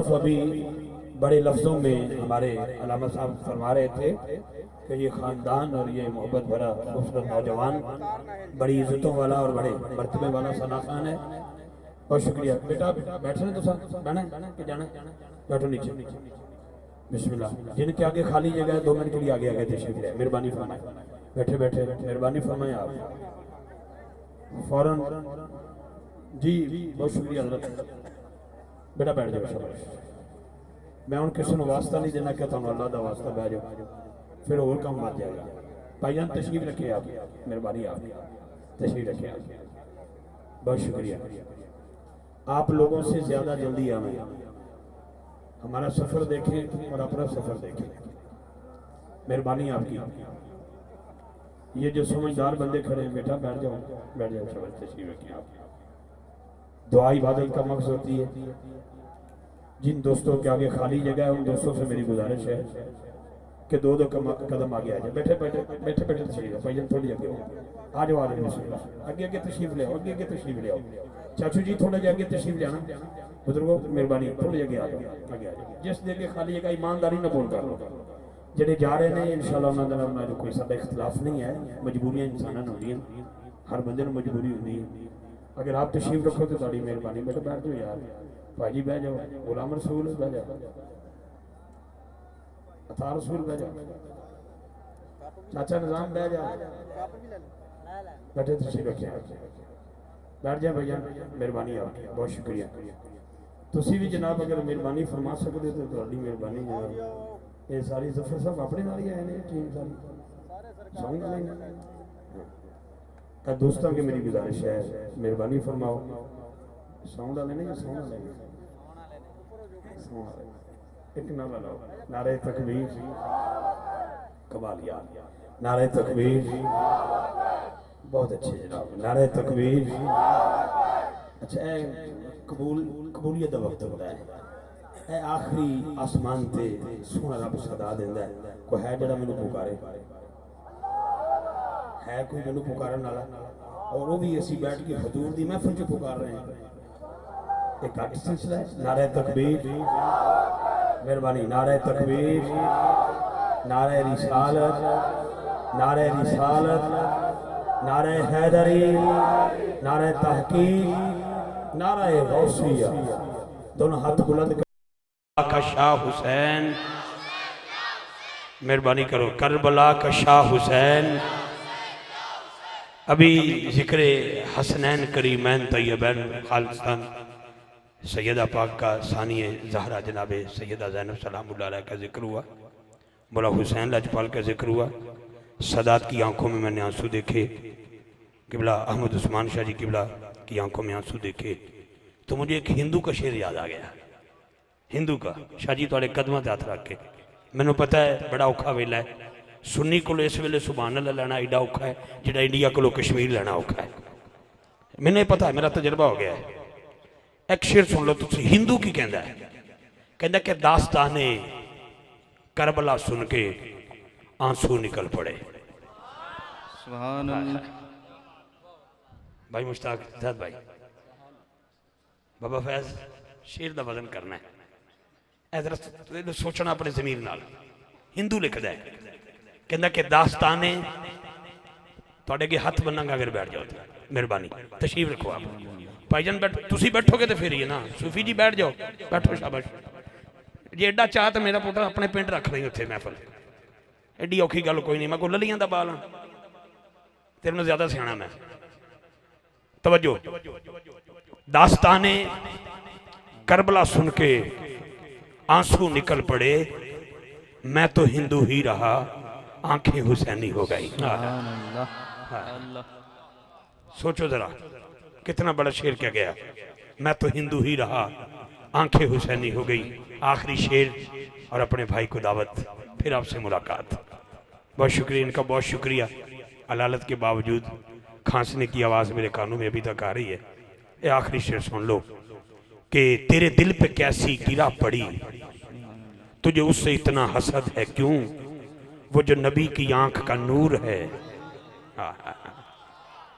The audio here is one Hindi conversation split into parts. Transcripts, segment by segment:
तरफ अभी बड़े लफ्ज़ों में हमारे अल्लामा साहब फरमा रहे थे कि ये ख़ानदान और ये मोहब्बत भरा खूबसूरत नौजवान बड़ी इज्जतों वाला और बड़े मर्तबे वाला सना खान है। बहुत शुक्रिया बेटा, बैठने तो सर बहना कि जाना, बैठो नीचे। बिस्मिल्लाह। जिनके आगे खाली जगह है 2 मिनट के लिए आगे आगे तशरीफ ले, मेहरबानी फरमाए। बैठे बैठे मेहरबानी फरमाए आप फौरन जी। बहुत शुक्रिया हज़रत, बेटा बैठ जाओ शाबाश। मैं हूँ किसी को वास्ता नहीं देना कि तुम अल्लाह का वास्ता बह जाओ, फिर और काम बच जाएगा। भाईजान तशरीफ रखे आप, मेहरबानी आप तशरीफ रखे आप। बहुत शुक्रिया। आप लोगों से ज़्यादा जल्दी आवें, हमारा सफ़र देखें और अपना सफ़र देखें, मेहरबानी आपकी। ये जो समझदार बंदे खड़े हैं, बेटा बैठ जाओ, बैठ जाओ शाबाश, तशरीफ रखें आप। दुआ इबादत का मकसद होती है। जिन दोस्तों के आगे खाली जगह है उन दोस्तों से मेरी गुजारिश है कि 2-2 कदम आगे आ जाए। बैठे बैठे बैठे बैठे तशरीफ भाईजान, थोड़ी आगे हो, आ जाओ आगे आगे तशरीफ ले आओ, आगे तशरीफ ले आओ। चाचू जी थोड़ा जा आगे तशरीफ ले आना, बुजुर्गों मेहरबानी थोड़ी आगे आ जाओ, आगे आ जाओ। जिस जगह खाली जगह ईमानदारी ना बोल कर लो। ਜਿਹੜੇ जा रहे हैं इंशाअल्लाह उन्होंने नाल कोई साडा इख्तलाफ नहीं है। मजबूरियां इंसानां नूं होंदियां, हर बंदे नूं मजबूरी होंदी है। अगर आप तशरीफ रखो तो थोड़ी मेहरबानी। बेटा बैठ जाओ यार, भाजी बह जाओ, गुलाम रसूल बह जाओ, अता रसूल बह जाओ, चाचा निजाम बह जाओ, बैठे तशरीफ रखे बैठ जाए भैया, मेहरबानी आपकी। बहुत शुक्रिया। तुसी भी जनाब अगर मेहरबानी फरमा सकते तो थोड़ी मेहरबानी जनाब। ये सारी जफर साहब अपने नाल ही आए हैं, टीम सारी सॉन्ग वाले दोस्तों की मेरी गुजारिश है, मेहरबानी फरमाओ। साउंड वाले नहीं, साउंड वाले एक नारा लाओ, नारे तकबीर कमाल यार, नारे तकबीर बहुत अच्छे जनाब, नारे तकबीर। अच्छा कबूलियत का वक्त होता है, आखिरी आसमान से सोहना रब सदा देंदा है। कोई है जरा मैनू पुकारे, है कोई मैनू पुकारन वाला? और वो भी असी बैठ के हजूर दी महफिल च पुकार रहे हैं। एक घट सिलसिला है। नारे तकबीर, मेहरबानी, नारे तकबीर, नारे रिसालत, नारे रिसालत, नारे हैदरी, नारे तहकीक, नारे गौसिया। दोनों हाथ बुलंद का शाह हुसैन, मेहरबानी करो, करबला का शाह हुसैन। अभी जिक्र हसनैन करीमैन तैयबैन खालिस्तान सैयदा पाक का सानिए ज़हरा जनाब सैयदा ज़ैनब सलामुल्लाह अलैहा का जिक्र हुआ, मौला हुसैन लाजपाल का जिक्र हुआ। सदात की आंखों में मैंने आंसू देखे, किबला अहमद उस्मान शाह जी किबला की आंखों में आंसू देखे, तो मुझे एक हिंदू का शेर याद आ गया। हिंदू का शाह जी थोड़े कदम हाथ रख के, मैनू पता है बड़ा औखा वेला है, सुन्नी को इस वेले सुभान अल्लाह लेना एडा औखा है जिहड़ा इंडिया को कश्मीर लेना औखा है। मैंने पता है, मेरा तजर्बा हो गया है। एक शेर सुन लो तुम, हिंदू की कहता है, कहता कि दास्ताने करबला सुन के आंसू निकल पड़े। सुभान अल्लाह। भाई मुश्ताक जाद भाई, बाबा फैज शेर का वजन करना है, इधर सोचना अपने जमीर नाल। हिंदू लिखता है, कहता कि दास्ताने थोड़े अगे हथ बनना अगर बैठ जाओ तो मेहरबानी तशरीफ रखो आप। भाईजान बैठ, तुसी बैठोगे तो फिर ही है ना, सूफी जी बैठ जाओ, बैठो शाबाश। जे एडा चाह तो मेरा पुत्र अपने पिंड रख रही उत्थे महफल, एडी औखी गल कोई नहीं। मैं को ललियां दा बाल हाँ, तेरे में ज्यादा सियाना मैं। तवज्जो, दास्ताने करबला सुन के आंसू निकल पड़े, मैं तो हिंदू ही रहा, आंखें हुसैनी हो गई। सोचो जरा कितना बड़ा शेर क्या गया, मैं तो हिंदू ही रहा, आंखें हुसैनी हो गई। आखिरी शेर और अपने भाई को दावत, फिर आपसे मुलाकात। बहुत शुक्रिया इनका, बहुत शुक्रिया। अलालत के बावजूद खांसने की आवाज़ मेरे कानों में अभी तक आ रही है। ये आखिरी शेर सुन लो कि तेरे दिल पे कैसी गिरा पड़ी, तुझे उससे इतना हसद है क्यों, वो जो नबी की आंख का नूर है।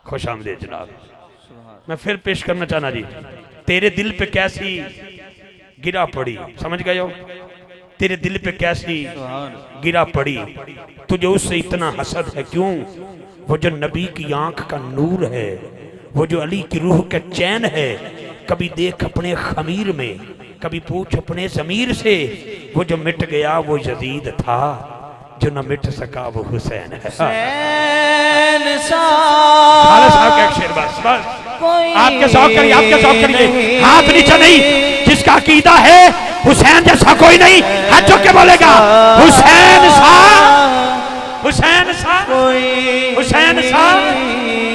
खुश आमदीद जनाब। मैं फिर पेश करना चाहना जी, तेरे दिल पे कैसी गिरा पड़ी, समझ गए हो? तेरे दिल पे कैसी गिरा पड़ी, तुझे उससे इतना हसद है क्यों? वो जो नबी की आंख का नूर है, वो जो अली की रूह का चैन है, कभी देख अपने खमीर में, कभी पूछ अपने जमीर से, वो जो मिट गया वो यजीद था, जो न मिट सका वो हुसैन है। आपके शौक करिए, आपके शौक करिए, हाथ नीचे नहीं। जिसका अकीदा है हुसैन जैसा कोई नहीं, हाथ चुक के बोलेगा हुसैन सा, हुसैन सा, हुसैन सा,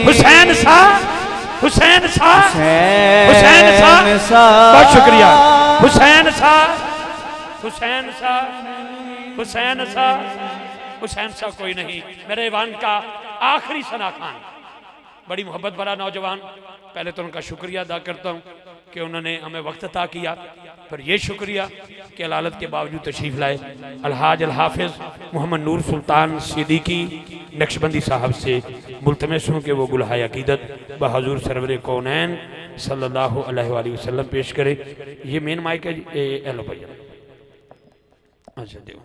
हुसैन सा, हुसैन सा, हुसैन सा। बहुत शुक्रिया। हुसैन सा, हुसैन सा, हुसैन सा, हुसैन सा कोई नहीं। मेरे ईवान का आखिरी सना खान, बड़ी मोहब्बत भरा नौजवान। पहले तो उनका शुक्रिया अदा करता हूँ कि उन्होंने हमें वक्त अता किया, पर यह शुक्रिया कि अलालत के बावजूद तशरीफ़ लाए। अलहाज अल हाफिज़ मोहम्मद नूर सुल्तान सिद्दीकी नक्शबंदी साहब से मुल्तमस हूँ कि वो गुलहाय अकीदत बहजूर सरवर कौनैन सल्लल्लाहु अलैहि वसल्लम पेश करे। ये मेन माइक है जी, एलो भैया। अच्छा देखो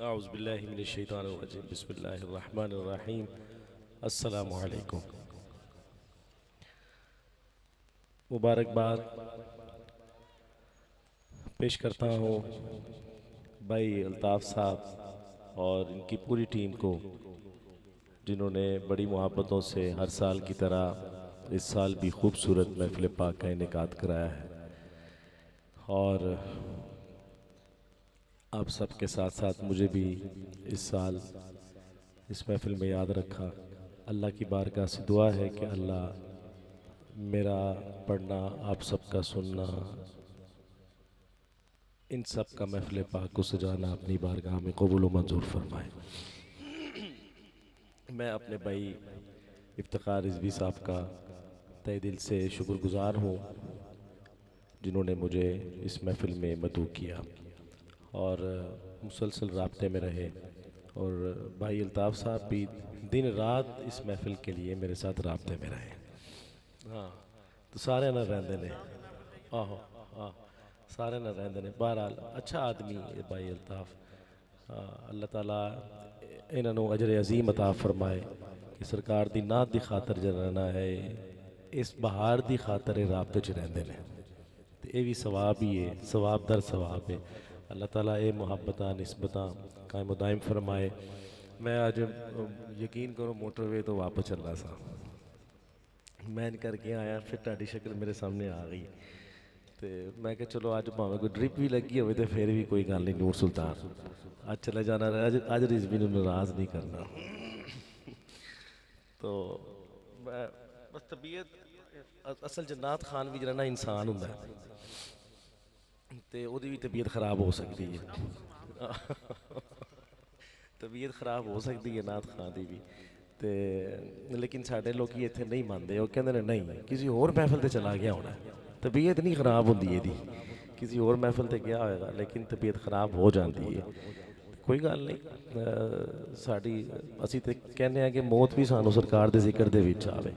औज़ुबिल्लाहि मिनश्शैतानिर्रजीम बिस्मिल्लाहिर्रहमानिर्रहीम। अस्सलामु अलैकुम। मुबारकबाद पेश करता हूँ भाई अल्ताफ़ साहब और इनकी पूरी टीम को, जिन्होंने बड़ी मोहब्बतों से हर साल की तरह इस साल भी खूबसूरत महफ़िल पाक का इनेकाद कराया है। और आप सबके साथ साथ मुझे भी इस साल इस महफ़िल में याद रखा। अल्लाह की बारगाह से दुआ है कि अल्लाह मेरा पढ़ना, आप सबका सुनना, इन सब का महफ़िल पाक को सजाना अपनी बारगाह में कबूल व मंजूर फरमाए। मैं अपने भाई इफ्तिखार रिजवी साहब का तहे दिल से शुक्रगुज़ार हूँ, जिन्होंने मुझे इस महफ़िल में मदऊ किया और मुसलसल राब्ते में रहे। और भाई अल्ताफ़ साहब भी दिन रात इस महफ़िल के लिए मेरे साथ राब्ते में रहे। हाँ तो सारे ना रहंदे ने, आहो हाँ सारे ना रहंदे ने। बहरहाल अच्छा आदमी भाई अल्ताफ़, अल्लाह ताला इन्हों अजर अजीम अता फरमाए कि सरकार दी नात दी खातर जरना है, इस बहार दी खातर राब्ते च रहंदे ने, तो ये भी सवाब ही है, सवाब दर सवाब है। अल्लाह ताला ये मुहब्बतां निस्बतां कायम दायम फरमाए। मैं आज यकीन करो मोटरवे तो वापस चल रहा सा, मैं करके आया फिर ताड़ी शक्ल मेरे सामने आ गई, तो मैं क्या चलो अज भावें कोई ड्रिप भी लगी हो तो फिर भी कोई गल नहीं, नूर सुल्तान अज चले जाना, अज रिजवी नूं नाराज़ नहीं करना। तो मैं बस तबीयत असल जन्नात खान भी जरा ना इंसान हुंदा है, तो ਉਹਦੀ भी तबीयत ख़राब हो सकती है। तबीयत ख़राब हो सकती है नाथ खां की भी, तो लेकिन साढ़े लोग इतने नहीं मानते, वो कहते हैं नहीं किसी होर महफिल से चला गया होना, तबीयत नहीं ख़राब होती है, किसी होर महफिल से गया होगा लेकिन तबीयत ख़राब हो जाती है। कोई गल नहीं, साड़ी असी तो कहने हैं कि मौत भी सानू सरकार के जिक्र दे विच आवे,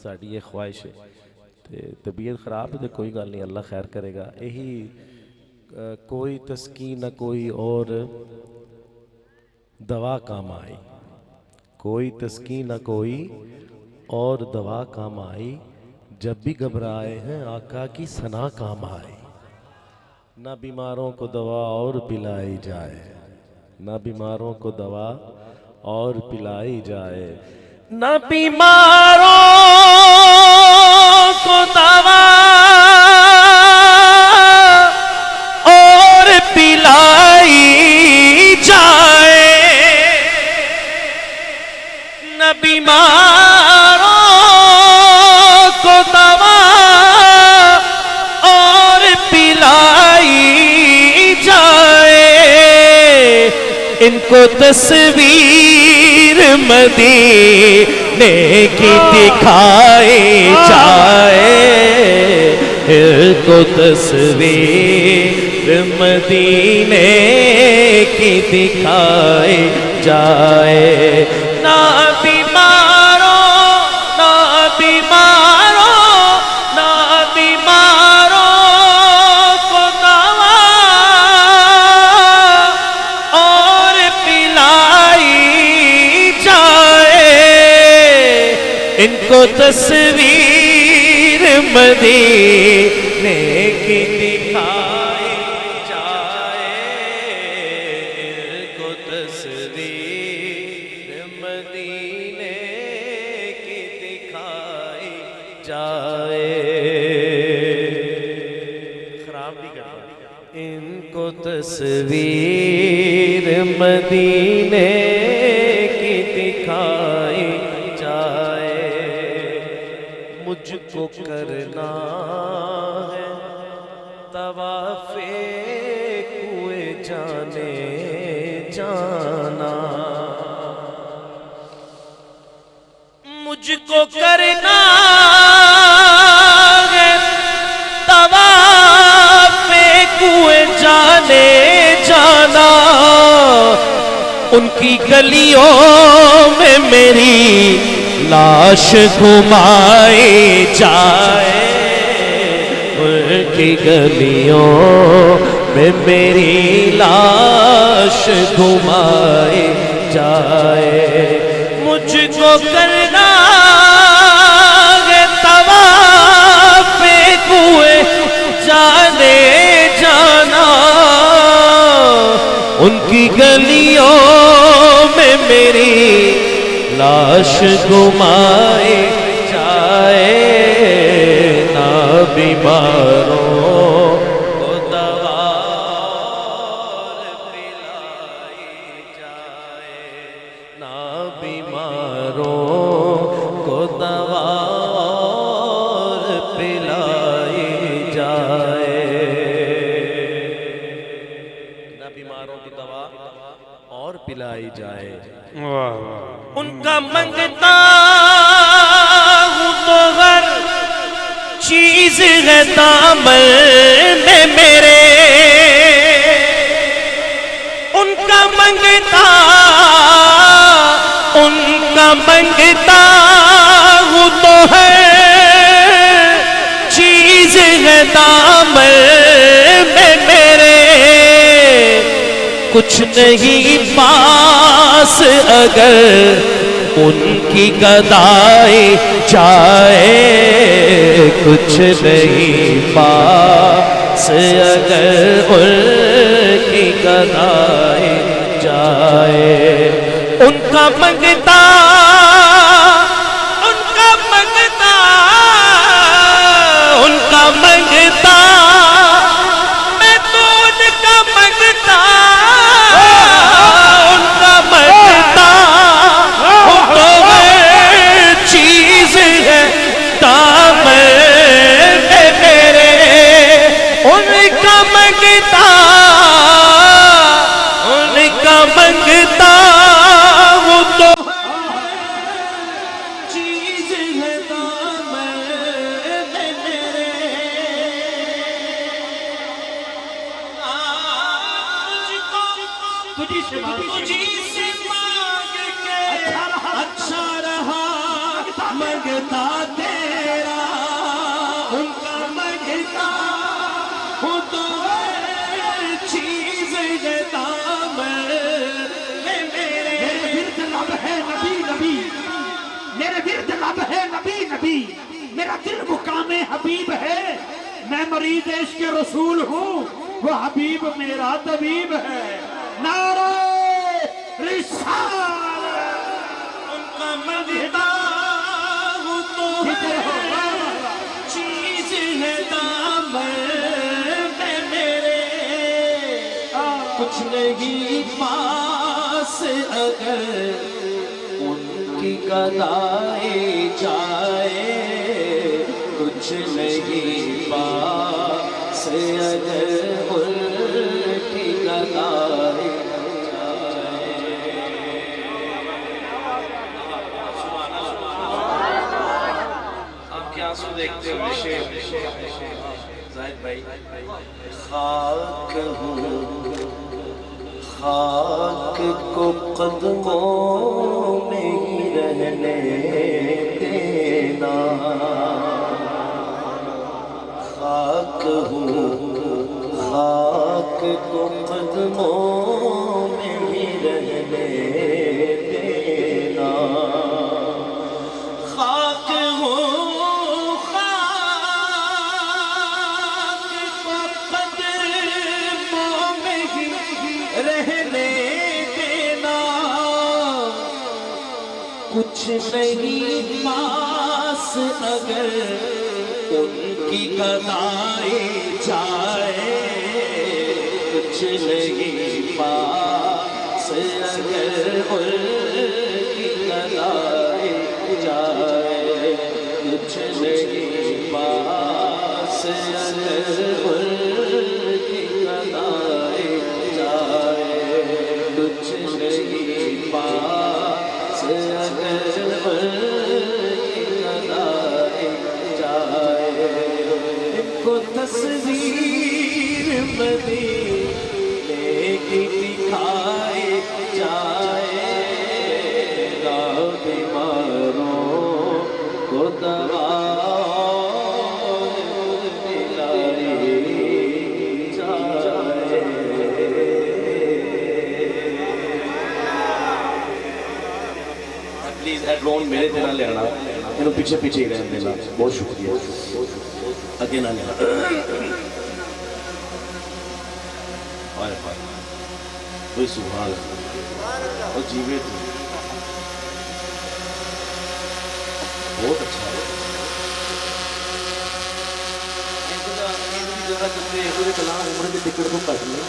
साड़ी ये ख्वाहिश है। तो तबीयत ख़राब है तो कोई गल नहीं, अल्लाह खैर करेगा। यही कोई तस्कीन न कोई और दवा काम आई, कोई तस्कीन न कोई और दवा काम आई, जब भी घबराए हैं आका की सना काम आई। ना बीमारों को दवा और पिलाई जाए, ना बीमारों को दवा और पिलाई जाए, ना बीमारों को दवा और पिलाई जाए, न बीमारों को दवा और पिलाई जाए, इनको तस्वीर मदीने की दिखाई जाए, इनको तस्वीर मदीने की दिखाई जाए। ना बीमारों ना बीमारों ना बीमारों को दवा और पिलाई जाए, इनको तस्वीर मदीने की दिखाई जाए, इनको तस्वीर मदीने की दिखाई जाए। खराब नहीं करता। इनको तस्वीर मदीने की दिखाई जाए, मुझको करना है तवाफ़े कुए जाने जाना, मुझको करना है तवाफ़े कुए जाने जाना, उनकी गलियों में मेरी लाश घुमाई जाए, उनकी गलियों में मेरी लाश घुमाई जाए। मुझको करना है तवाफ़े कुए जाने जाना, उनकी गलियों में मेरी लाश घुमाए जाए। ना बीमारों को दवा पिलाई जाए, ना बीमारों को दवा पिलाई जाए, ना बीमारों की दवा और पिलाई जाए। उनका मंगता हूँ तो हर चीज है दामन में मेरे, उनका मंगता हूँ तो हर चीज है दामन में मेरे, कुछ नहीं पास अगर उनकी गदाई जाए, कुछ नहीं पास अगर उनकी गदाई जाए। उनका मंगता मैं तो उनका मंगता, उनका मंगता वो तो हर चीज है दामन में मेरे, उनका मंगता वो तो चीज है दामन में मेरे, तुझी से मांग के अच्छा रहा मंगता तेरा, उनका मंगता हो तो चीज है दामन में मेरे। विरद लब है नबी नबी, मेरे विरद लब है नबी नबी, मेरा दिल मुकामे हबीब है, मैं मरीज इश्क के रसूल हूँ, वो हबीब मेरा तबीब है। नारे रिसालत, उनका मंगता हूँ तो चीज है दामन में मेरे, कुछ नहीं पास अगर उनकी गदाई जाए, कुछ नहीं पास अगर उनकी गदाई जाए। आंसू देखते हुए शेर जाहिद भाई। खाक हूँ खाक को कदमों में ही रहने देना, खाक हूँ खाक को कदमों में ही रहने देना, खाक हूँ खाक को कदमों में ही रहने देना, कुछ नहीं पास अगर उनकी गदाई जाए, कुछ नहीं पास अगर उनकी गदाई जाए, कुछ नहीं पास अगर उनकी गदाई जाए, कुछ नहीं पास अगर उनकी गदाई जाए, इनको तस्वीर मदीने की दिखाई जाए, बीमारों को दवा दिलाई जाए। प्लीज ड्रोन मेरे ते ना लेना, मैंने पीछे पीछे ही रहने देना, बहुत शुक्रिया, अगे ना लेना। कोई सुभान और जीवे थी, बहुत अच्छा है। कलाम उम्र की टिकट को कट नहीं,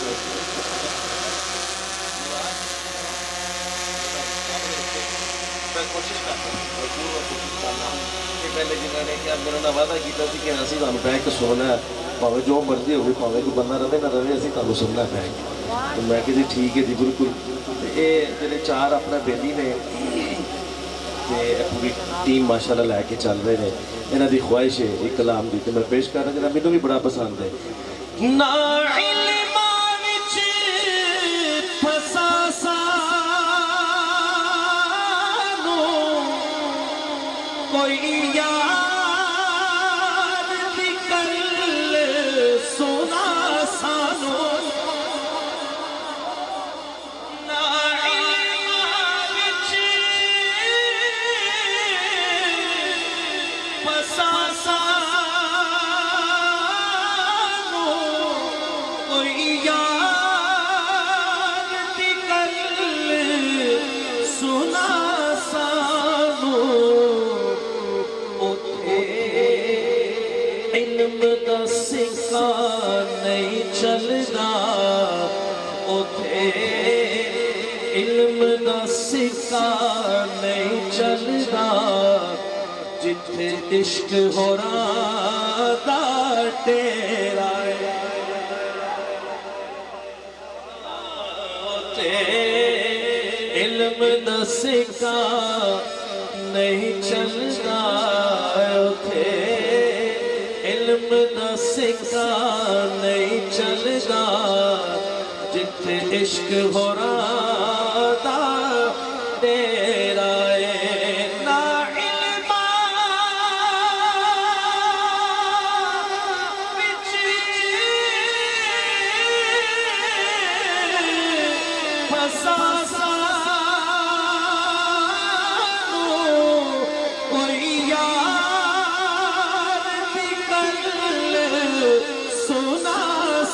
मैं कोशिश करता हूँ पहले जिन्होंने क्या मेरे ना वादा किया कि असं तुम बैठ के सुनना है, भावे जो मर्जी हो, भावे कोई बंदा रवे ना रवे, असं तुम सुनना बैठ के। तो मैं कहती ठीक है जी बिल्कुल। ये मेरे चार अपना बेली ने पूरी टीम माशाल्लाह लैके चल रहे हैं, इन्हों की ख्वाहिश है एक कलाम की, तो मैं पेश कर रहा जरा, मैनू भी बड़ा पसंद है। ना इल्मा विच फसा सानू कोई यार दी गल सुना सानू, ना इल्मा विच फसा सानू कोई यार दी गल सुना सानू, उथे इल्म दा सिक्का नहीं चलदा, उथे इल्म दा सिक्का नहीं चलदा, जिथे इश्क होरा दा डेरा है, उथे इल्म दा सिक्का नहीं चलदा, उथे इल्म दा सिक्का नहीं चलदा, जिथे इश्क होरा दा डेरा है। ना इल्मा विच फसा सानू कोई यार दी गल सुना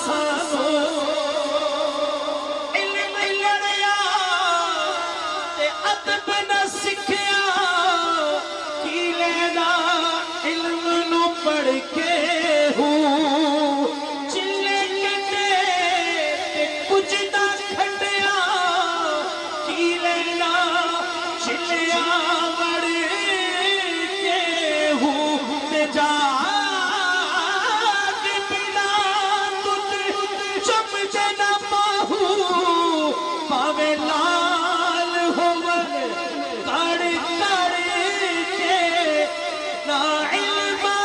सानू, इल्म लड़िया ते अदब न सिखिया, की लेना इल्म नू पढ़ के हूँ, चिल्ले कटे ते कुछ ना खटिया, की लेना चिल्लिया मड़ के हूँ, ते जा बिना तुझ चमचे न पाहू, पावे लाल होवन कड़ कड़ के, ना इल्मा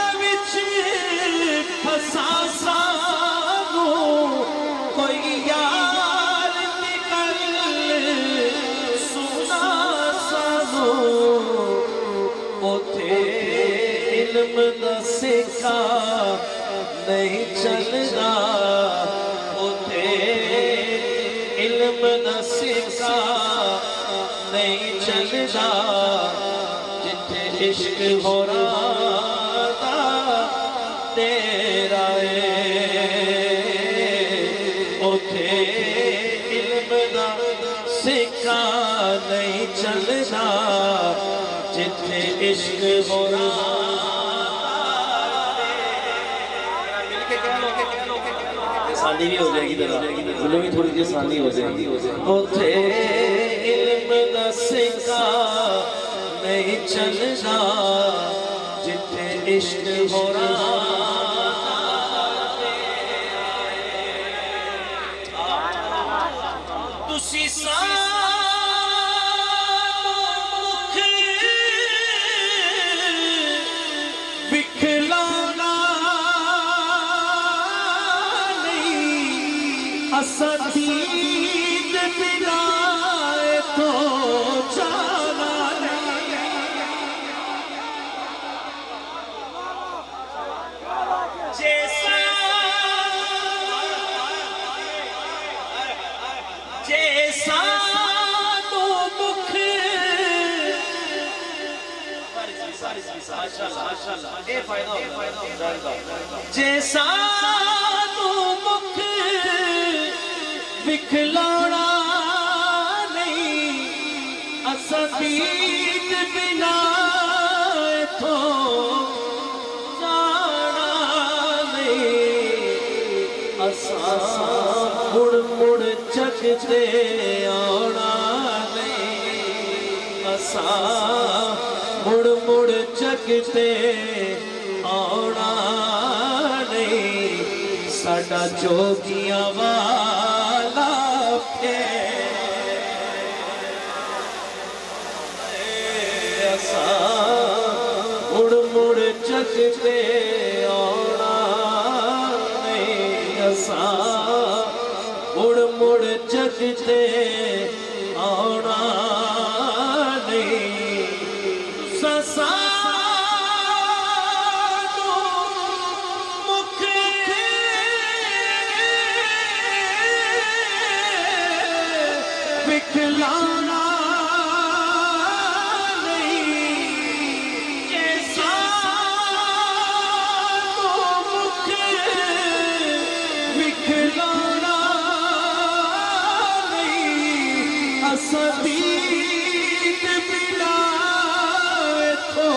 चलदा जिथे इश्क हो रहा तेरा उथे इल्म दा सिक्का नहीं चलदा जिथे इश्क हो रहा आसानी भी हो जाएगी बोलो भी थोड़ी सी आसानी हो जाएगी उथे इल्म दा सिक्का नहीं चलदा जिथे इश्क हो रहा तुसी मुख विखलाना असदीद बिना तो जाना जैसा जैसा तो मुख जैसा तो मुख विखलाना नहीं असदीद बिना तो जाना नहीं असा मुड़ मुड़ जगते आना नहीं असा मुड़ मुड़ जगते आना नहीं साडा जोगियां वाला मुड़ मुड़ जगते आना नहीं असा मुड़ मुड़ जगते आना नहीं ससा मुख विखलाना असदीद बिना तो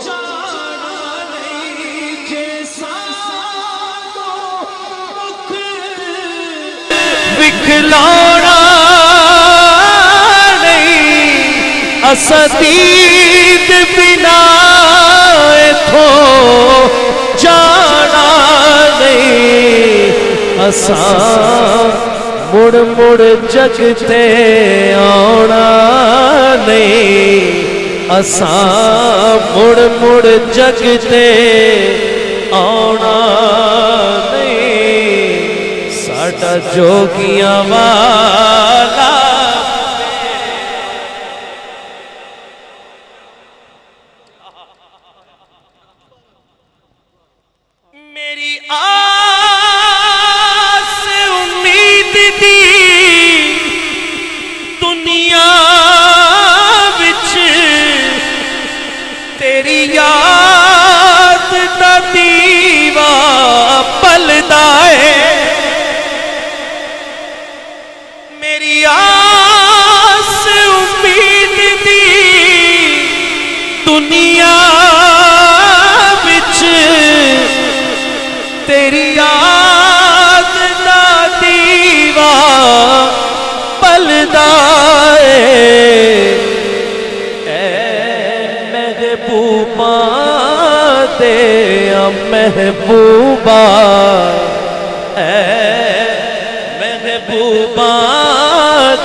जाना नहीं जैसा तो मुख विखलाना नहीं असदीद बिना तो जाना नहीं असा मुड़ मुड़ जगते आना नहीं असा मुड़ मुड़ जगते आना नहीं साडा जोगियां वाला मेरी दुनिया विच तेरी याद दा दीवा पलदा है मेरी आस उम्मीद दी दुनिया विच तेरी याद दा दीवा पलदा महबूबा दे महबूबा महबूबा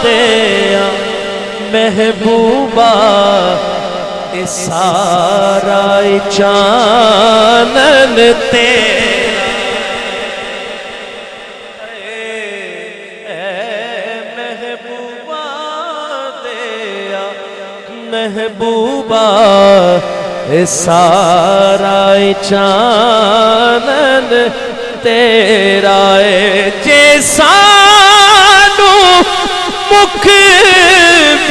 दे महबूबा सारा चानन तेरा महबूबा दे महबूबा सारा चानन तेरा जे सानू मुख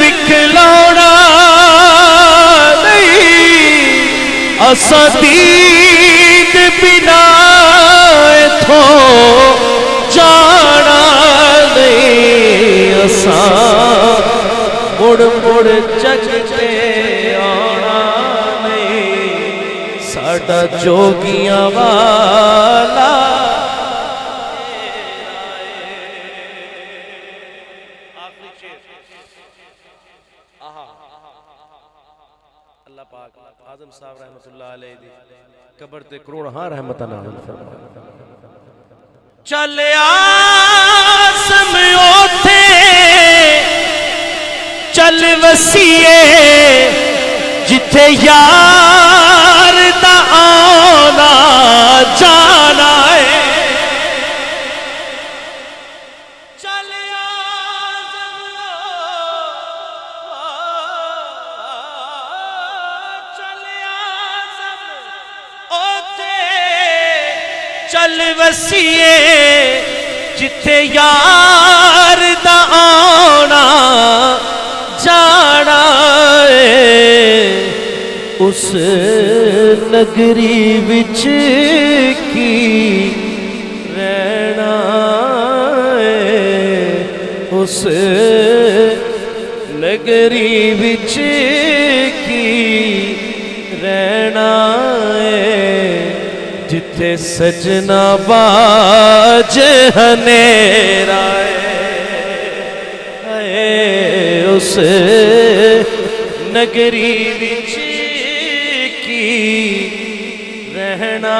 विखलाउणा नहीं असा दीद बिना इथों जाना नहीं असा मुड़ मुड़ जग ते आना नहीं साडा जोगियां वाला अल्लाह पाक आजम साहब रहमतुल्लाह अलैहि दी कबर ते करोड़ हां रहमत नाज़िल फरमा चल आसम ओथे चल वसीए जिथे यार दा आना जाना है चल चल वसीए जिथे यार दा आना जाना है उस नगरी विच की रहना है उस नगरी विच की रहना है जिथे सजना बाज हनेरा है उस नगरी विच की रहना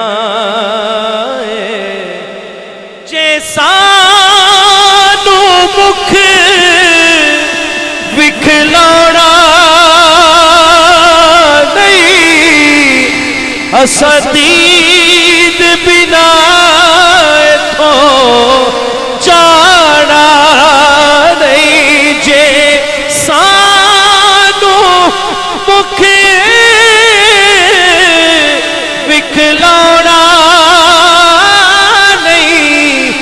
है जे सानू मुख विखलाउणा नहीं असा दीद बिना इथों जाना नहीं जे सानू मुख विखलाउणा नहीं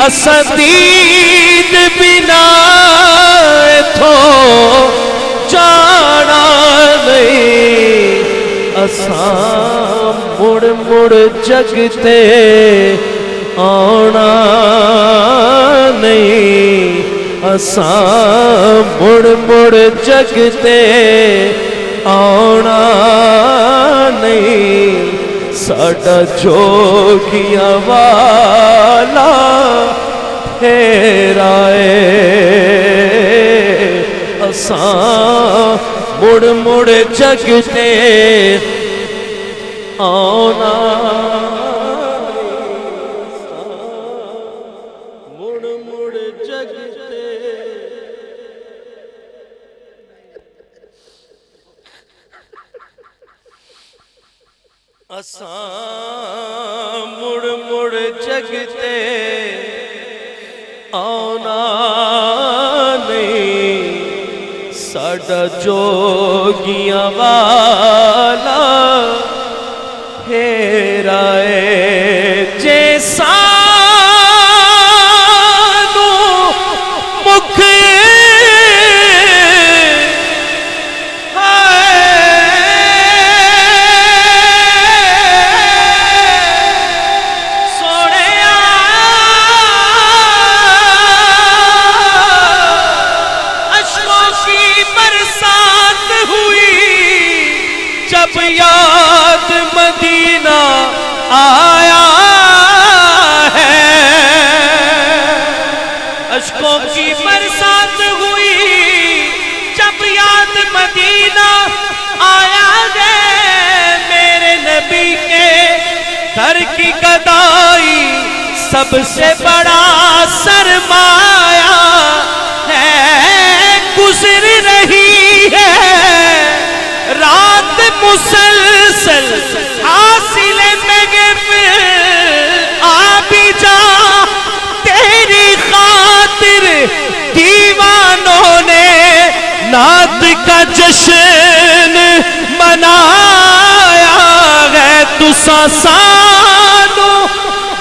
असा दीद बिना इथों जाना नहीं असा मुड़ मुड़ जगते आना नहीं असा मुड़ मुड़ जगते आना नहीं साडा जोगियां वाला फेरा असा मुड़ मुड़ जगते आना मुड़ मुड़ जगते असा मुड़ मुड़ जगते आना नहीं साडा जोगियां वाला फेरा जे सानू मुख जब याद मदीना आया है अश्कों की बरसात हुई जब याद मदीना आया है मेरे नबी के दर की गदाई सबसे बड़ा सरमाया है गुजर रही है रात मुसलसल हासिल महफिल आ भी जा तेरी खातिर दीवानों ने नात का जश्न मनाया है तुसा सानू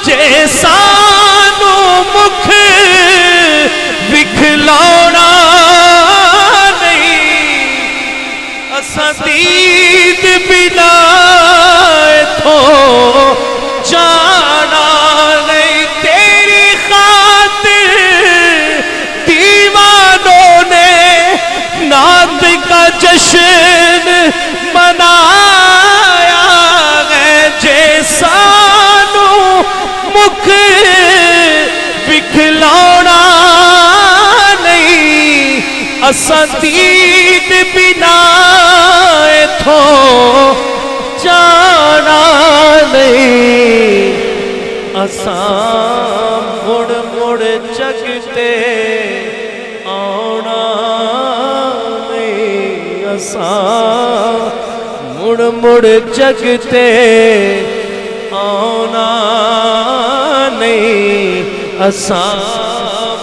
जे सानू मुख विखलाउणा नहीं जश्न मनाया है जे सानू मुख विखलाउणा नहीं असां दीद बिना इथों जाना नहीं असां मुड़ मुड़ जगते आना नहीं असां मुड़ मुड़ जगते आना नहीं असां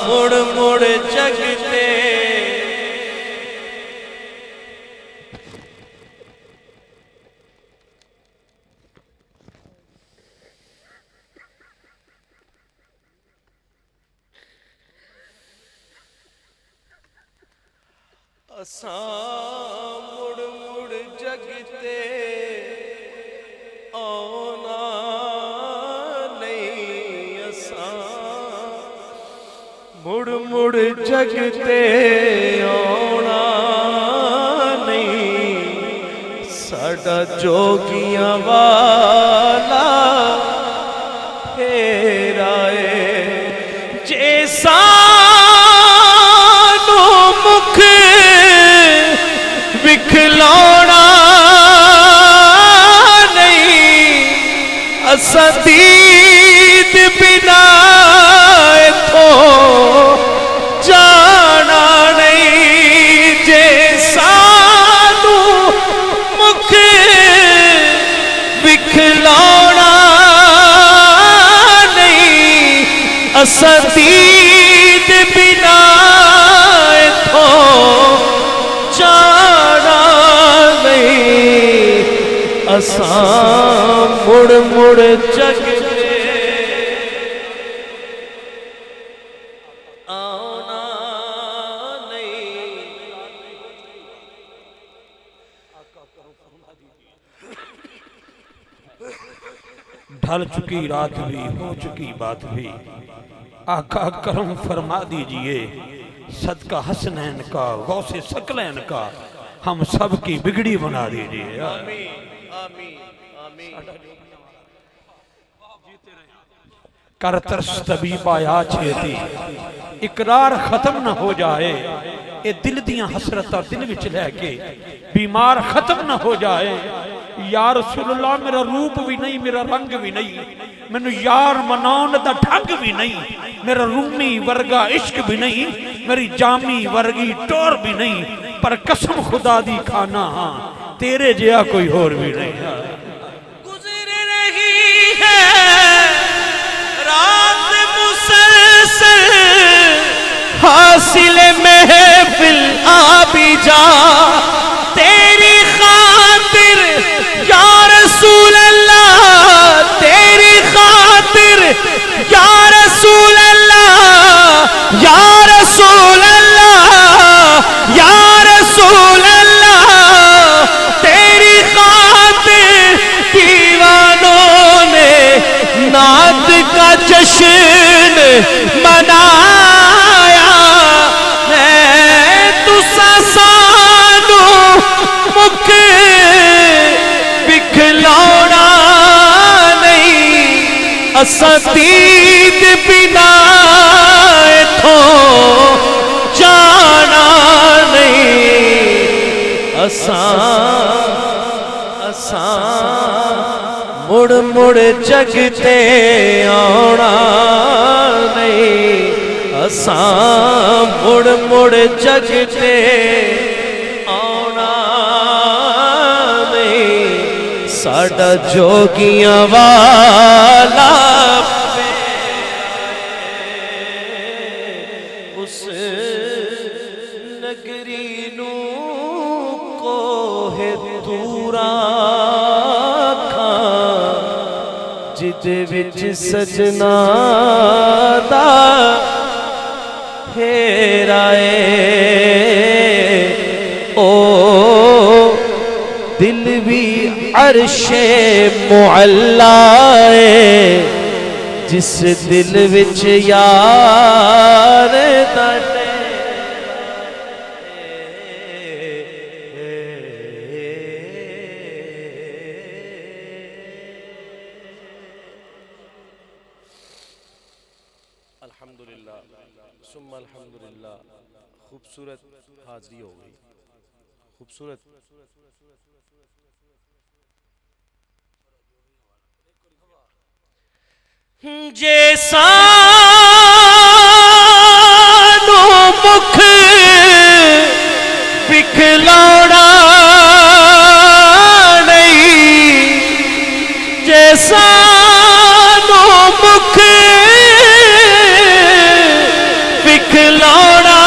मुड़ मुड़ जगते असां मुड़ मुड़ जगते आना नहीं असां मुड़ मुड़ जगते आना नहीं साडा जोगियां वाला फेराए जे सानू मुख विखलाउणा नहीं असां दीद बिना इथों जाना नहीं जे सानू मुख विखलाउणा नहीं असां दीद बिना इथों जाना नहीं असां मुड़ मुड़ जगते आना नहीं ढल चुकी रात भी हो चुकी बात भी आका करम फरमा दीजिए सदका हसनैन का गौसे सकलैन का हम सब की बिगड़ी बना दीजिए। कर तरस तबीब आया छेती इकरार खत्म न हो जाए ये दिल दियां हसरतां दिल विच लैके बीमार खत्म न हो जाए। या रसूलुल्लाह मेरा रूप भी नहीं मेरा रंग भी नहीं मैनू यार मनाउण दा ढंग भी नहीं मेरा रूमी वर्गा इश्क भी नहीं मेरी जामी वर्गी टोर भी नहीं पर कसम खुदा दी खाना हाँ तेरे जिया कोई होर भी नहीं। गुजर रही है रात मुसलसल हासिल महफिल आबी जा तेरी खातिर या रसूल अल्लाह तेरी खातिर या रसूल अल्लाह या रसूल अल्लाह या रसूल अल्लाह तेरी खातिर दीवानों ने नात का जश्न मनाया है तुसा सानू मुख विखलाउणा नहीं असां दीद बिना इथों जाना नहीं असां मुड़ मुड़ जगते आना नहीं असां मुड़ मुड़ जगते आना नहीं साडा जोगियां वाला उस नगरी नू कोहे तूरा जिदे विच सजना दा फेराए ओ दिल भी अर्शे मुअल्लाए जिस दिल विच यार सुम्मा अल्हम्दुलिल्लाह, खूबसूरत हाजिरी हो गई, खूबसूरत। जैसा नो मुख बिखलौड़ा नहीं, जैसा नो मुख बिखलौड़ा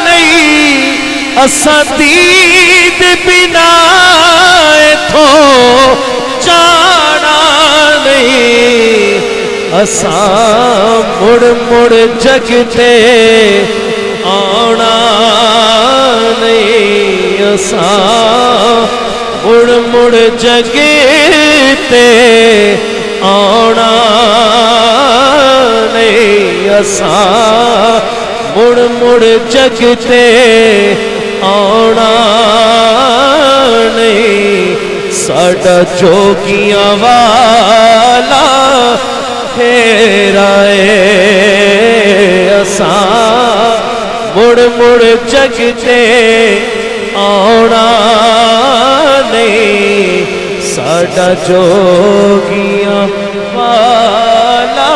नहीं, असा दीद बिना इथों जाना नहीं, असा मुड़ मुड़ जग ते आना नहीं, असा मुड़ मुड़ जग ते आना नहीं, असा मुड़ मुड़ जग ते आना नहीं, साडा जोगियां वाला फेरा असा मुड़ मुड़ जग ते आना नहीं, साडा जोगियां वाला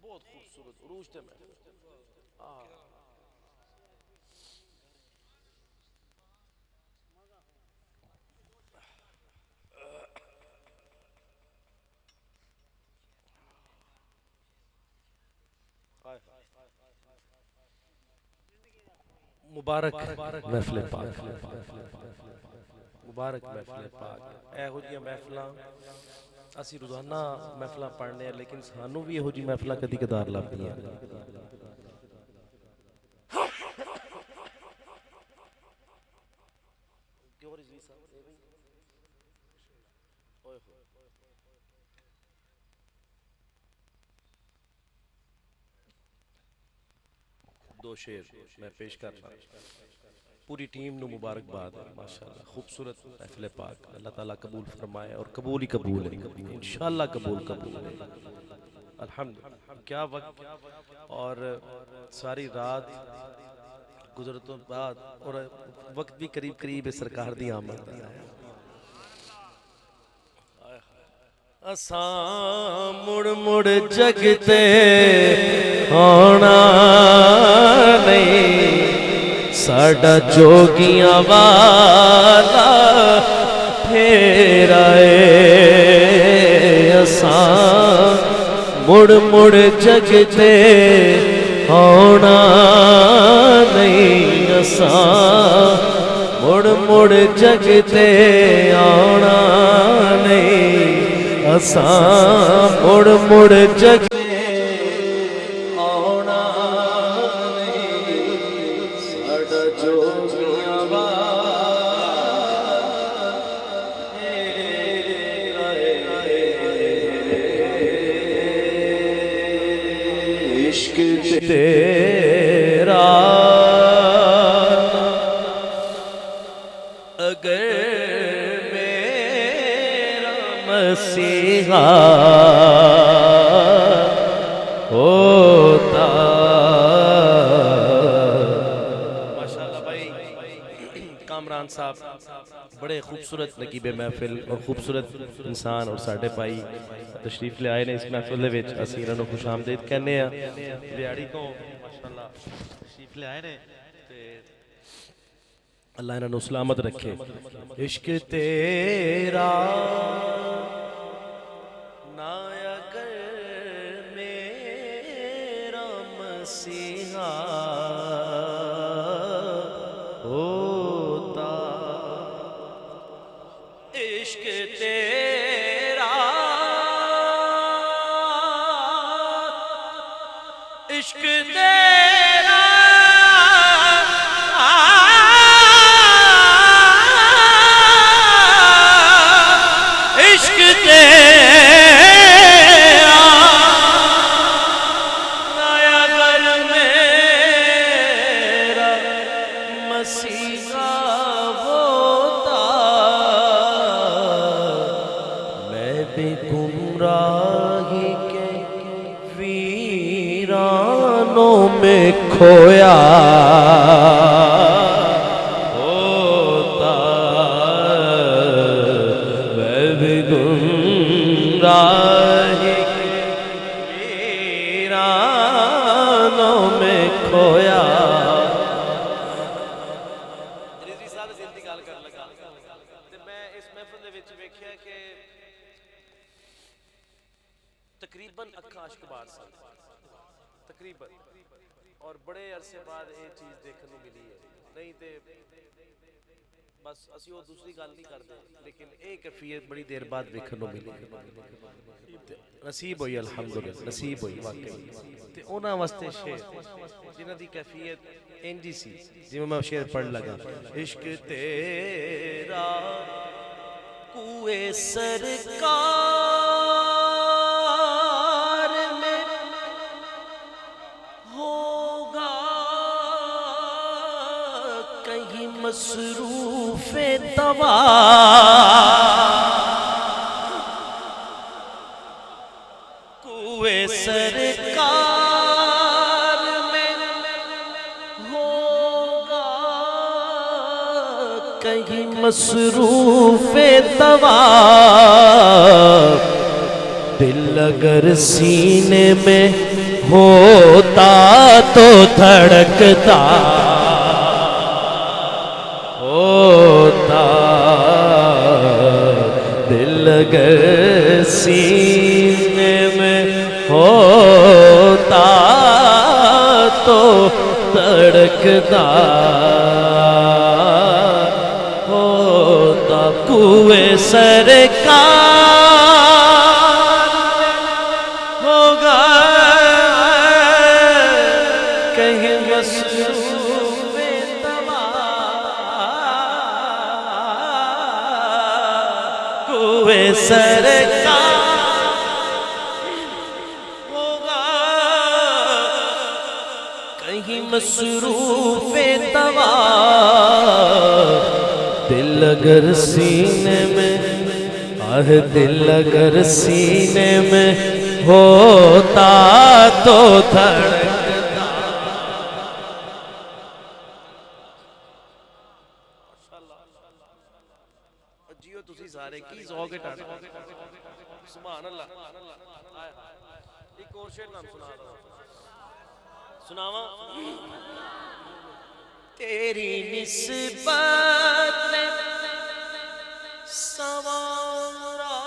बहुत खूबसूरत उरूज थे मैं। मुबारक महफिल पाक, मुबारक महफिल पाक। एहो जी महफिलां असी रोजाना महफिलां पढ़ने, लेकिन सानू भी एहो जी महफिलां कदी कदार लगदियां। दो शेर मैं पेश कर रहा, पूरी टीम नु मुबारकबाद है माशाअल्लाह, खूबसूरत महफिल पाक, अल्लाह ताला कबूल फरमाए और कबूल ही कबूल है इंशाअल्लाह, कबूल कबूल है अल्हम्दुलिल्लाह। क्या वक्त और सारी रात गुजर तो बाद और वक्त भी करीब करीब है सरकार दी आमद दा है। असा मुड़ मुड़ जग ते आना नहीं, साडा जोगियां वाला फेरा असा मुड़ मुड़ जग ते आना नहीं, असा मुड़ मुड़ जग ते आना नहीं, असा मुड़ मुड़ जग आना नहीं, साडा जोगियां इश्क तेरा अगर मसीहा होता। माशाल्लाह भाई कामरान साहब बड़े खूबसूरत नकीबे महफिल और खूबसूरत इंसान और साढ़े भाई तशरीफ ले आए ने इस महफिल दे विच, असीं इन्हां नूं खुशामदीद कहने आ। बिहाड़ी तो माशाल्लाह तशरीफ ले आए ने, अल्लाह इन्हां नूं सलामत रखे। इश्क तेरा ना अगर मेरा मसीहा होता, इश्क तेरा इश्क तेरा इश्क तेरा नया घर में में खोया होता मैं भी गुमराही वीरानों में खोया। रिजवी साहब से इंतकाल कर लगा ते मैं इस महफिल दे विच वेखिया कि तकरीबन अखां अशकबार सन तकरीबन, और बड़े अरसे बाद ये चीज़ देखने को मिली है। नहीं तो बस असी वो दूसरी गल नहीं करते, लेकिन एक कैफियत बड़ी देर बाद देखने को मिली। नसीब हुई अल्हम्दुलिल्लाह, नसीब हुई वाकई। ते उन्हां वास्ते शेर जिन्हां दी कैफियत इंजी सी जिवें मैं शेर पढ़ लगा। इश्क तेरा कुए सरकार में होगा कहीं मसरूफे तवा, कुए सरकार में होगा कहीं मसरूफे तवा, दिल अगर सीने में होता तो धड़कता होता, दिल अगर सीने में होता तो धड़कता होता, कुए सरकार होगा कहीं मसरूफे तवा, कुए सरकार होगा कहीं मसरूफे तवा, दिल अगर सीने में आह दिल अगर सीने में होता तो धड़कता। जियो तुसी सारे की ज़ौक़ है टाटा सुभान अल्लाह। एक और शेर नाम सुनावा तेरी निस्बत में सवारा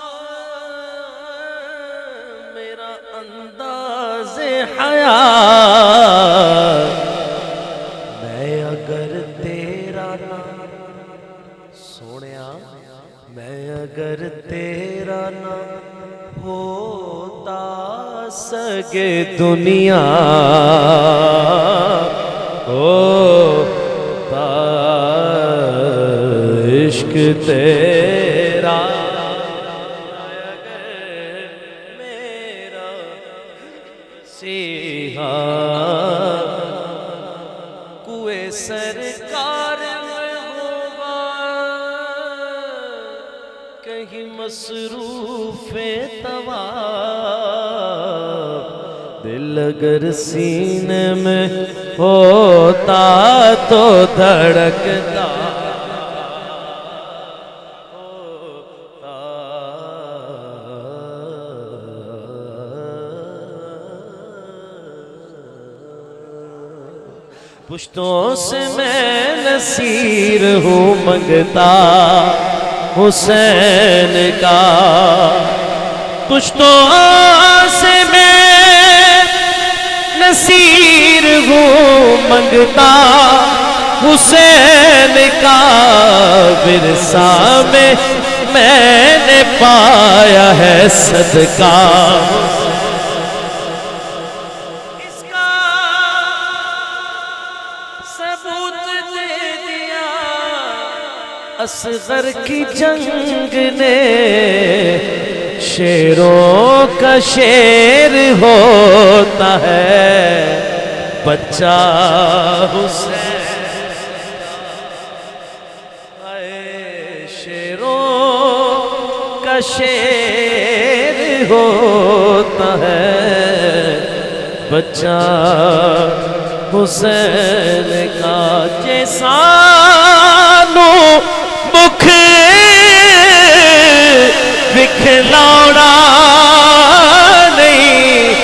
मेरा अंदाज़े हया, मैं अगर तेरा ना सोनिया मैं अगर तेरा ना होता सगे दुनिया होता इश्क तेरा मेरा सीहा, कुए सरकार में होगा कहीं मसरूफे तवा, दिल अगर सीने में होता तो धड़कता होता। पुश्तों से मैं नसीर हूँ मंगता हुसैन का, पुश्तों से मैं नसीर हूँ मंगता हुसैन का, विरसा में मैंने पाया है सदका, इसका सबूत दे दिया असगर की जंग ने, शेरों का शेर होता है बच्चा हुसैन, शेरों का शेर होता है बच्चा हुसैन का जैसानो मुख विखलाउणा नहीं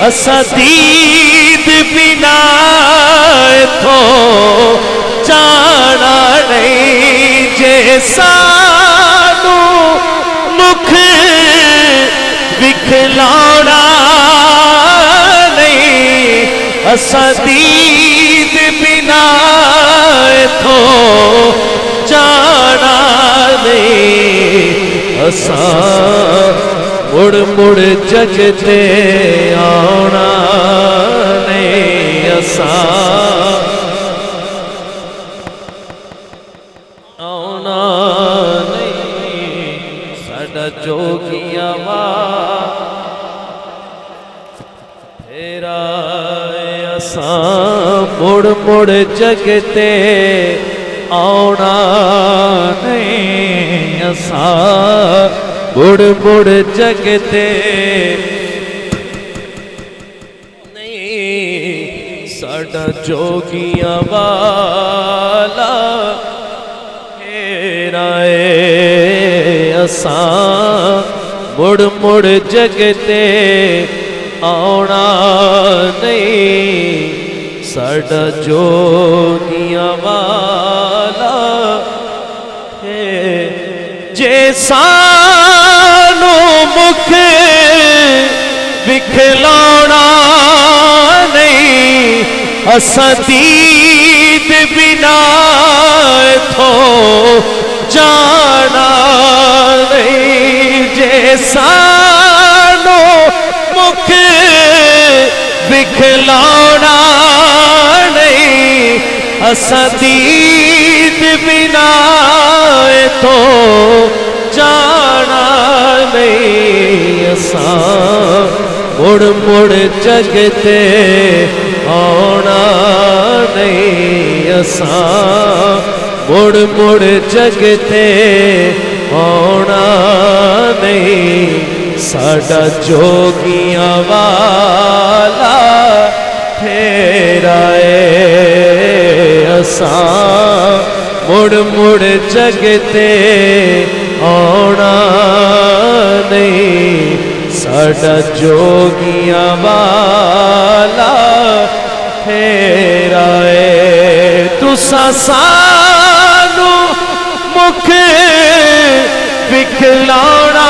असा दीद बिना तो जाना नहीं जैसानो मुख विखलाउणा असा दीद बिना तो जाना नहीं असा मुड़ मुड़ जगते आना नहीं असा आना नहीं साडा जोगिया वा तेरा मुड़ मुड़ जगते आना नहीं असा मुड़ मुड़ जगते नहीं साडा जोगिया वाला तेरा असा मुड़ मुड़ जगते आना नहीं साडा जोगिया वाला है जैसानो मुख विखलाउणा नहीं असा दीद बिना तो जाना नहीं जैसानो मुख विखलाउणा नहीं असा दीद बिना तो जाना नहीं असा मुड़ मुड़ जगते आना नहीं असा मुड़ मुड़ जगते आना नहीं साडा जोगिया वाला तेरा असा मुड़ मुड़ जगते आना नहीं साडा जोगिया वाला तेरा तुसा सानू मुख विखलाउणा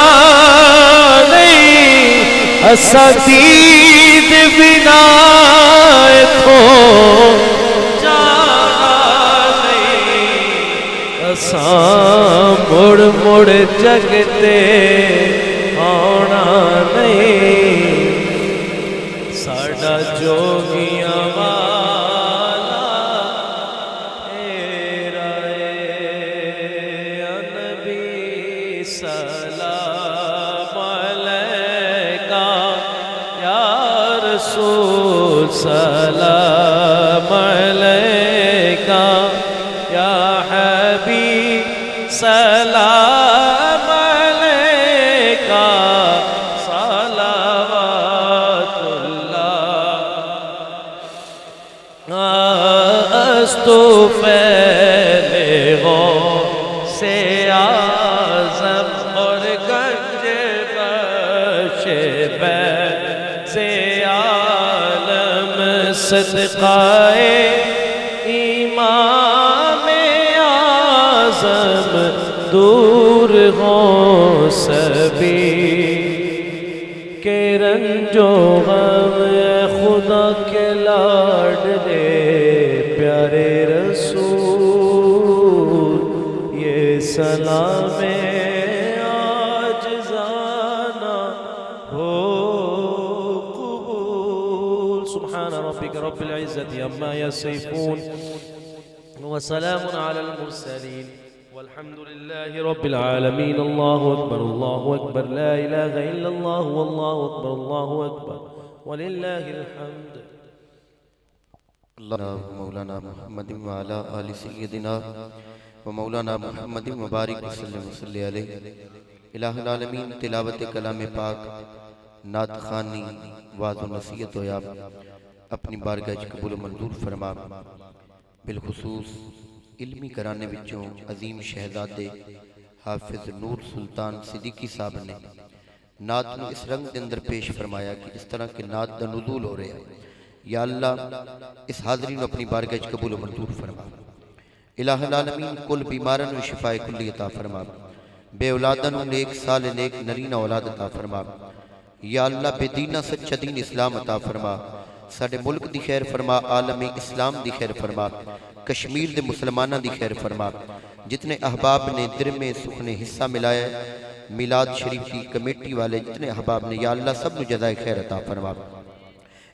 नहीं असा दीद बिना तो जाना नहीं असा मुड़ मुड़ जगते आना नहीं साडा जोगिया वाला तेरा नबी सलाम अलैका या रसूल सलाम अलैका या हबीब सलाम अलैका तो फैले से आज़म और गंज बशे से आलम सदक़ाए इमाम आज़म दूर हो सभी के रंजो गम खुदा के लाडले प्यारे रसूल ये सलामे आज जाना हो कबूल सुब्हान रब्बिक रब्बिल इज़्ज़ति अम्मा यसिफून व सलामुन अलल मुरसलीन वल्हम्दुलिल्लाहि रब्बिल आलमीन अल्लाहु अकबर ला इलाहा इल्लल्लाह वल्लाहु अकबर वलिल्लाहिल हम्द मौलाना मोहम्मद वाला आलि सय्यदिना व मौलाना मोहम्मद मुबारक वसल्लम अलैहि इलाहुल आलमीन तिलावत कलाम पाक नात खानी वाज़ व नसीहत हो याब अपनी बारगाह च कबूल मंजूर फरमा। बिलखुसूस इल्मी कराने विचों अजीम शहजादे हाफिज नूर सुल्तान सिद्दीकी साहब ने नात नूं इस रंग के अंदर पेश फरमाया कि इस तरह के नात का नुज़ूल हो रहा है। या अल्लाह इस हाज़री नूं अपनी बारगाह च कबूल मंजूर फरमा। इलाहुल आलमीन कुल बीमारां नूं शिफाए कुल्ली अता फरमा। बे औलादां नूं नेक साल नेक नरीना औलाद अता फरमा। या अल्लाह बेदीना सच्चा दीन इस्लाम अता फरमा। साडे मुल्क दी खैर फरमा, आलमी इस्लाम दी खैर फरमा, कश्मीर दे मुसलमानां दी खैर फरमा। जितने अहबाब ने दिर में सुख ने हिस्सा मिलाया, मिलाद शरीफ की कमेटी वाले जितने अहबाब ने, या अल्लाह सब नूं जज़ाए खैर अता फरमा।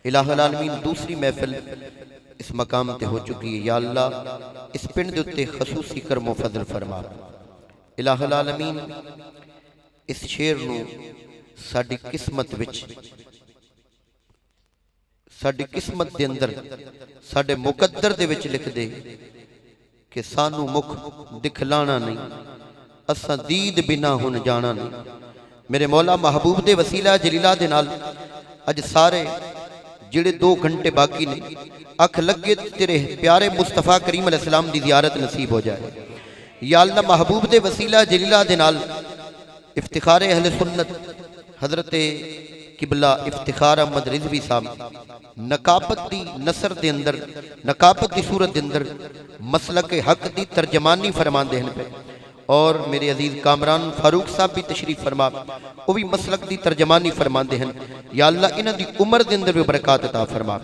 इलाहुल आलमीन दूसरी महफिल इस मकाम ते हो चुकी है। या अल्लाह इस पिंड दे उत्ते खसूसी करमो फजल फरमा। इलाहुल आलमीन इस शेर नूं साडी किस्मत विच, साडी किस्मत दे अंदर, साडे मुकद्दर दे विच लिख दे कि सानू मुख दिखलाना नहीं, असां दीद बिना हुन जाना नहीं। मेरे मौला महबूब दे वसीला जलीला दे नाल अज सारे जिहड़े 2 घंटे बाकी ने, अख लगे तेरे प्यारे मुस्तफा करीम अलैहिस्सलाम दी ज़ियारत नसीब हो जाए। या अल्लाह महबूब दे वसीला जलीला दे नाल इफ्तिखार अहले सुन्नत हजरत किबला इफ्तिखार अहमद रिजवी साहब नकाबत दी नसर दे अंदर, नकाबत दी सूरत दे अंदर मसलक हक दी तर्जमानी फरमाते हैं पे। और मेरे अजीज कामरान फारूक साहब भी तशरीफ फरमा, वो भी मसलक दी तर्जमानी फरमाते हैं। या अल्लाह इन्हां दी उम्र दे अंदर भी बरकत अता फरमा।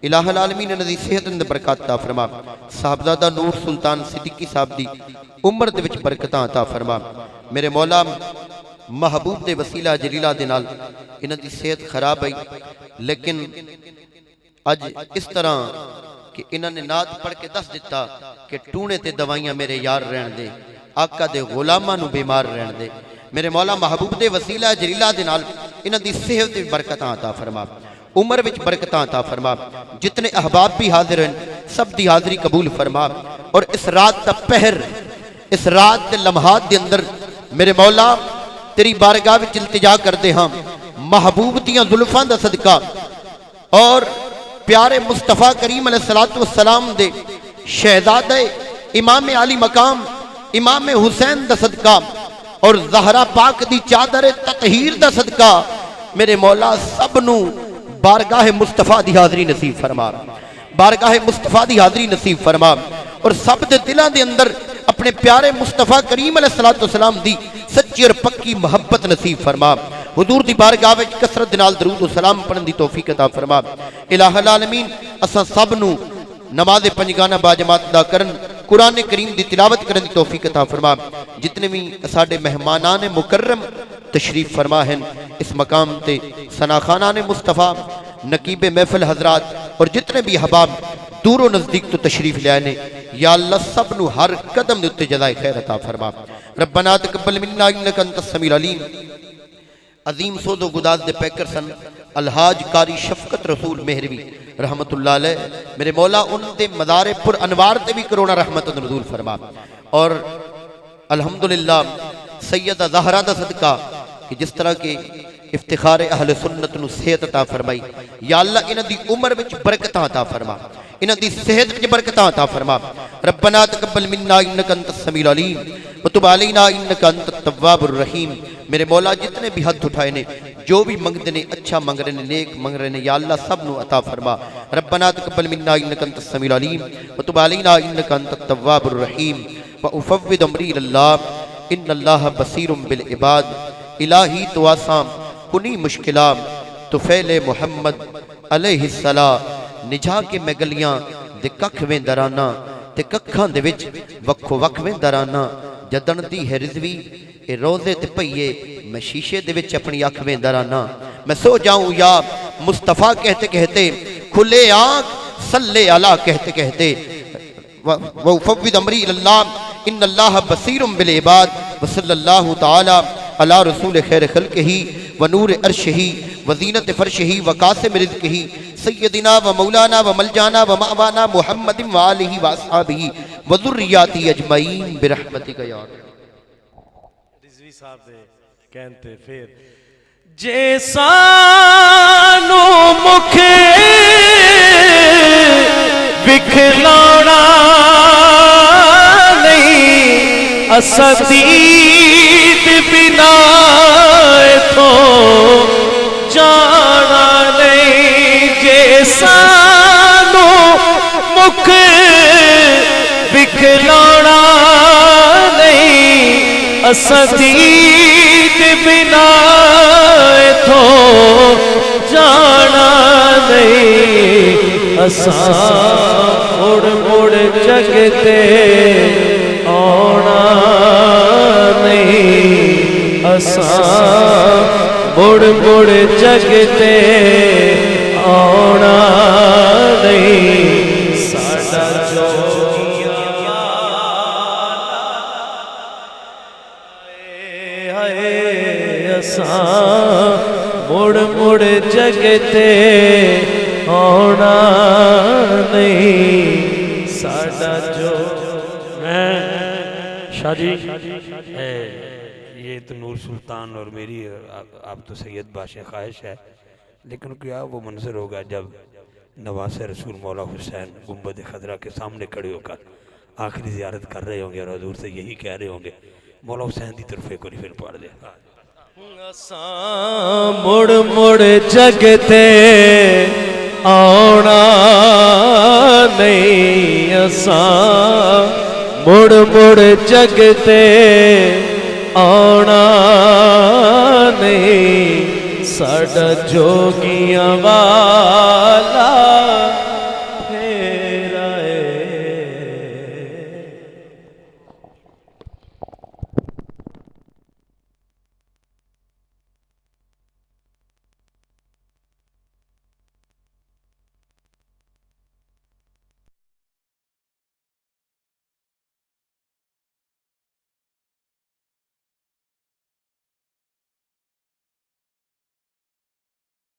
इलाहुल आलमीन इन्हां दी सेहत दे अंदर बरकत अता फरमा। साहबजादा नूर सुल्तान सिद्दीकी साहब दी उम्र दे विच बरकतां अता फरमा। मेरे मौला महबूब दे वसीला जलीला दे नाल इन्हां दी सेहत खराब आई, लेकिन अज इस तरह कि इन्हां ने नात पढ़ के दस दिता कि टूने ते दवाइयां मेरे यार रहन दे, आका दे गुलामां नूं बीमार रहन दे। मेरे मौला महबूब दे वसीला जलीला दे नाल इन्हां दी सेहत दी बरकतां अता फरमा, उम्र विच बरकतां अता फरमा। जितने अहबाब भी हाजिर हैं सब दी हाजिरी कबूल फरमा। और इस रात दा पहर, इस रात दे लम्हात दे अंदर मेरे मौला तेरी बारगाह विच इल्तिजा करदे हां, महबूब दियां जुल्फां दा सदका और प्यारे मुस्तफा करीम अलैहिस्सलातु वस्सलाम दे शहजादे इमाम आली मकाम इमाम हुसैन दा सदका और ज़हरा पाक दी चादर ततहीर दा सदका मेरे मौला सबनू बारगाह मुस्तफा दी हाज़री नसीब फरमा, बारगाह मुस्तफा दी हाज़री नसीब फरमा। और सब दे दिलां दे अंदर अपने प्यारे मुस्तफा करीम अलैहिस्सलातु वस्सलाम दी सच्ची और पक्की मोहब्बत नसीब फरमा। हुजूर दी बारगाह विच कसरत दे नाल दरूद और सलाम पढ़न दी तौफीक अता फरमा। इलाहुल आलमीन असां सब नू नमाज़ पंजगाना बाजमात अदा करन, कुरान करीम दी तिलावत करन दी तौफीक अता फरमा। जितने भी साडे मेहमानान मुकर्रम तशरीफ फरमा हैं इस मकाम ते, सनाखानान मुस्तफ़ा, नकीब महफिल हजरात और जितने भी अहबाब दूरों नजदीक तो तशरीफ ले आए ने, या अल्लाह सब नू हर कदम दे उत्ते जज़ाए खैर अता फरमा। रब्बना तक़ब्बल मिन्ना इन्नका अंतस समीउल अलीम। अजीम सोदो गुदाज दे पैकर सन अलहाज कारी शफकत रसूल मेहरवी रहमतुल्लाह अलैह। मेरे मौला उनके मज़ार पुर अनवार ते भी करोना रहमत नज़ूल फरमा। और अल्हम्दुलिल्लाह सैयदा ज़हरा दा सदका कि जिस तरह के इफ्तिखार अहले सुन्नत नू सेहत अता फरमाई, या अल्लाह इन्हां दी उम्र विच बरकतां अता फरमा, इन्हां दी सेहत विच बरकतां अता फरमा। रब्बना तक़ब्बल मिन्ना इन्नका अंतस समीउल अलीम व तुब अलैना इन्नका अंतत तव्वाबुर रहीम। मेरे मौला जितने भी हाथ उठाए ने, जो भी मंगते ने, अच्छा मंग रहे ने, नेक मंग रहे ने, या अल्लाह सब नू अता फरमा। रब्बना तक़ब्बल मिन्ना इन्नका अंतस समीउल अलीम व तुब अलैना इन्नका अंतत तव्वाबुर रहीम व उफ़व्विदु अम्री इलल्लाह इन्नल्लाह बसीरुम बिल इबाद। इलाही तो आसाम कुनी मुश्किलाम तो फैले मोहम्मद अलैहिस्सलाम। निजा के मैं गलियां दे कख वेंदा राना ते कखां दे विच वक्खो वक्ख वेंदा राना। जदन दी है रिज़वी ए रोज़े ते पईए, मैं शीशे दे विच अपनी अख वेंदा राना। मैं सो जाऊं या मुस्तफ़ा कहते कहते, खुले आँख सल्ले अला कहते कहते, व उफ़व्विद अम्री इलल्लाह इन्नल्लाह बसीरुम बिल इबाद। व सल्लल्लाहु तआला अला रसूल खैर खल्क़िही व नूर अर्शिही व ज़ीनत फ़र्शिही व कासिम रिज़्क़िही सय्यदिना व मौलाना व मलजाना व मअवाना मुहम्मदिन व आलिही व अस्हाबिही व ज़ुर्रिय्यातिही अजमईन बिरहमतिका या रिज़वी साहब दे कहते फिर जे सानू मुख विखलाउणा नहीं असां दीद बिना तो जाना नहीं। जे सानू मुख विखलाउणा नहीं असां दीद बिना तो जाना नहीं। असां मुड़ मुड़ जगते आना नहीं। असां मुड़ मुड़ जगते आना नहीं। साडा जोगिया असां मुड़ मुड़ जगते आना नहीं। साडा जो मैं शाह जी ये तो नूर सुल्तान और मेरी आप तो सैयद बादशाह ख्वाहिश है, लेकिन क्या वो मंजर होगा जब नवासे रसूल मौला हुसैन गुंबद खदरा के सामने खड़े होकर आखिरी ज़ियारत कर रहे होंगे और हजूर से यही कह रहे होंगे मौला हुसैन की तरफ एक फिर पढ़ दे। असां मुड़ मुड़ जगते आना नहीं। असां मुड़ मुड़ जगते आना नहीं। साडा जोगियां वाला